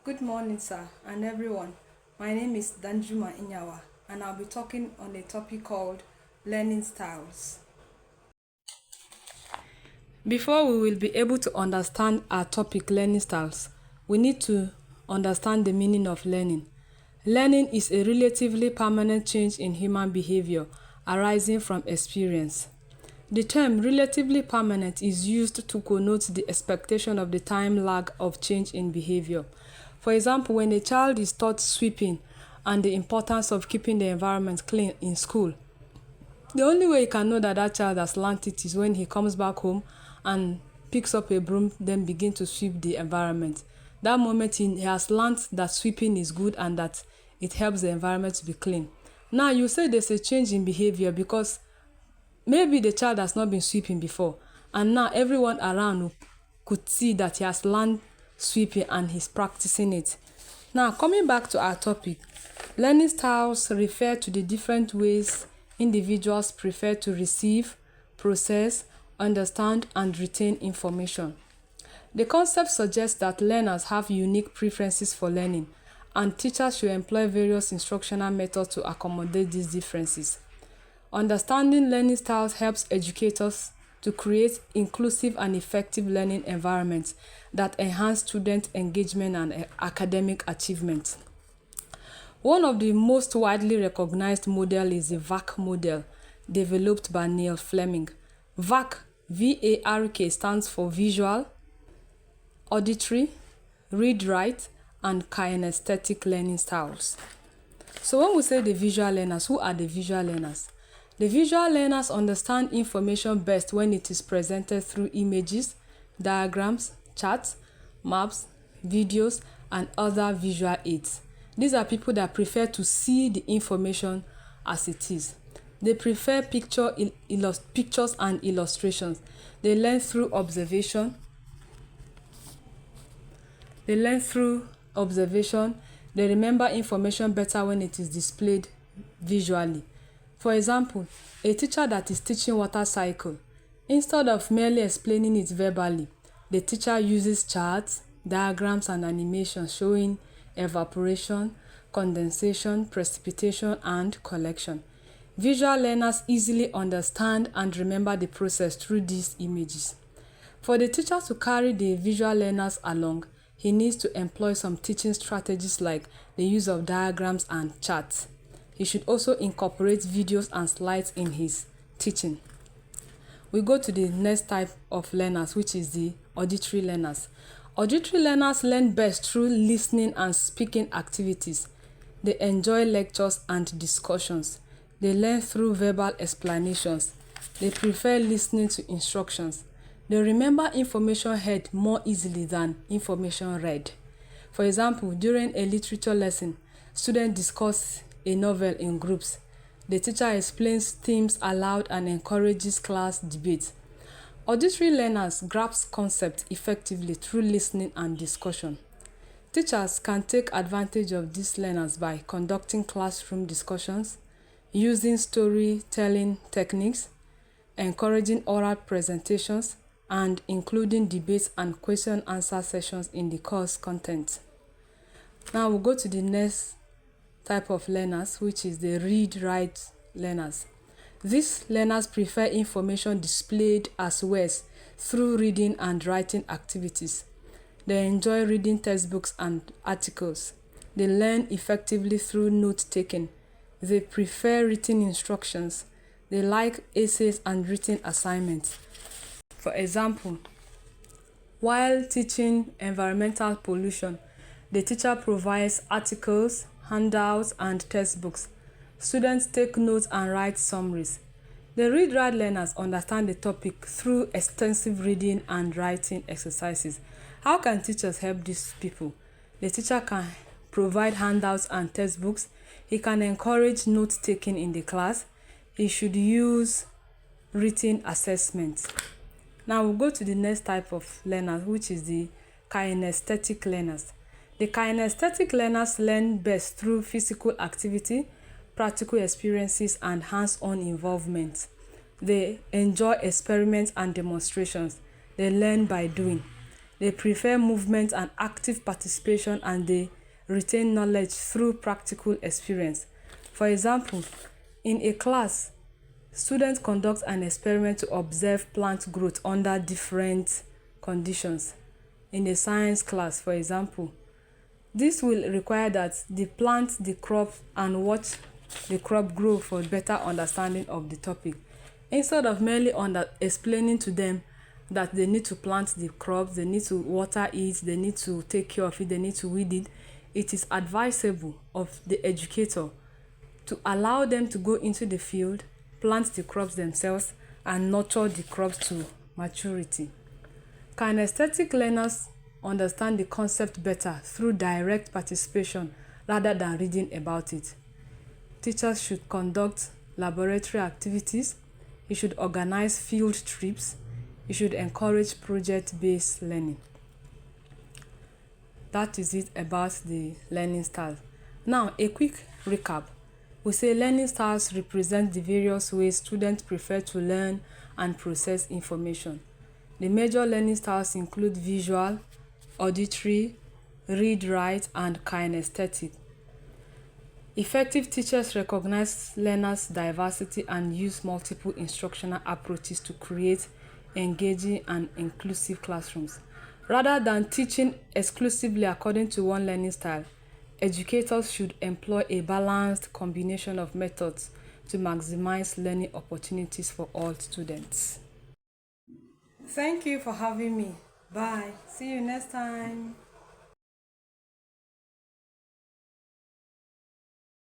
Good morning, sir, and everyone. My name is Danjuma Inyawa, and I'll be talking on a topic called learning styles. Before we will be able to understand our topic, learning styles, we need to understand the meaning of learning. Learning is a relatively permanent change in human behavior arising from experience. The term relatively permanent is used to connote the expectation of the time lag of change in behavior. For example, when a child is taught sweeping and the importance of keeping the environment clean in school, the only way you can know that that child has learnt it is when he comes back home and picks up a broom, then begin to sweep the environment. That moment he has learnt that sweeping is good and that it helps the environment to be clean. Now you say there's a change in behavior because maybe the child has not been sweeping before, and now everyone around could see that he has learned sweeping and he's practicing it. Now, coming back to our topic, learning styles refer to the different ways individuals prefer to receive, process, understand, and retain information. The concept suggests that learners have unique preferences for learning, and teachers should employ various instructional methods to accommodate these differences. Understanding learning styles helps educators to create inclusive and effective learning environments that enhance student engagement and academic achievement. One of the most widely recognized models is the VARK model, developed by Neil Fleming. VARK, V-A-R-K, stands for visual, auditory, read-write, and kinesthetic learning styles. So when we say the visual learners, who are the visual learners? The visual learners understand information best when it is presented through images, diagrams, charts, maps, videos, and other visual aids. These are people that prefer to see the information as it is. They prefer pictures and illustrations. They learn through observation. They remember information better when it is displayed visually. For example, a teacher that is teaching water cycle, instead of merely explaining it verbally, the teacher uses charts, diagrams, and animations showing evaporation, condensation, precipitation, and collection. Visual learners easily understand and remember the process through these images. For the teacher to carry the visual learners along, he needs to employ some teaching strategies like the use of diagrams and charts. He should also incorporate videos and slides in his teaching. We go to the next type of learners, which is the auditory learners. Auditory learners learn best through listening and speaking activities. They enjoy lectures and discussions. They learn through verbal explanations. They prefer listening to instructions. They remember information heard more easily than information read. For example, during a literature lesson, students discuss a novel in groups. The teacher explains themes aloud and encourages class debate. Auditory learners grasp concepts effectively through listening and discussion. Teachers can take advantage of these learners by conducting classroom discussions, using storytelling techniques, encouraging oral presentations, and including debates and question-answer sessions in the course content. Now we'll go to the next type of learners, which is the read-write learners. These learners prefer information displayed as words through reading and writing activities. They enjoy reading textbooks and articles. They learn effectively through note-taking. They prefer written instructions. They like essays and written assignments. For example, while teaching environmental pollution, the teacher provides articles, handouts, and textbooks. Students take notes and write summaries. The read-write learners understand the topic through extensive reading and writing exercises. How can teachers help these people? The teacher can provide handouts and textbooks. He can encourage note-taking in the class. He should use written assessments. Now we'll go to the next type of learners, which is the kinesthetic learners. The kinesthetic learners learn best through physical activity, practical experiences, and hands-on involvement. They enjoy experiments and demonstrations. They learn by doing. They prefer movement and active participation, and they retain knowledge through practical experience. For example, in a class, students conduct an experiment to observe plant growth under different conditions. In a science class, for example, this will require that they plant the crop and watch the crop grow for better understanding of the topic. Instead of merely explaining to them that they need to plant the crops, they need to water it, they need to take care of it, they need to weed it, it is advisable of the educator to allow them to go into the field, plant the crops themselves, and nurture the crops to maturity. Kinesthetic learners understand the concept better through direct participation rather than reading about it. Teachers should conduct laboratory activities. You should organize field trips. You should encourage project-based learning. That is it about the learning styles. Now, a quick recap. We say learning styles represent the various ways students prefer to learn and process information. The major learning styles include visual, auditory, read-write, and kinesthetic. Effective teachers recognize learners' diversity and use multiple instructional approaches to create engaging and inclusive classrooms. Rather than teaching exclusively according to one learning style, educators should employ a balanced combination of methods to maximize learning opportunities for all students. Thank you for having me. Bye. See you next time.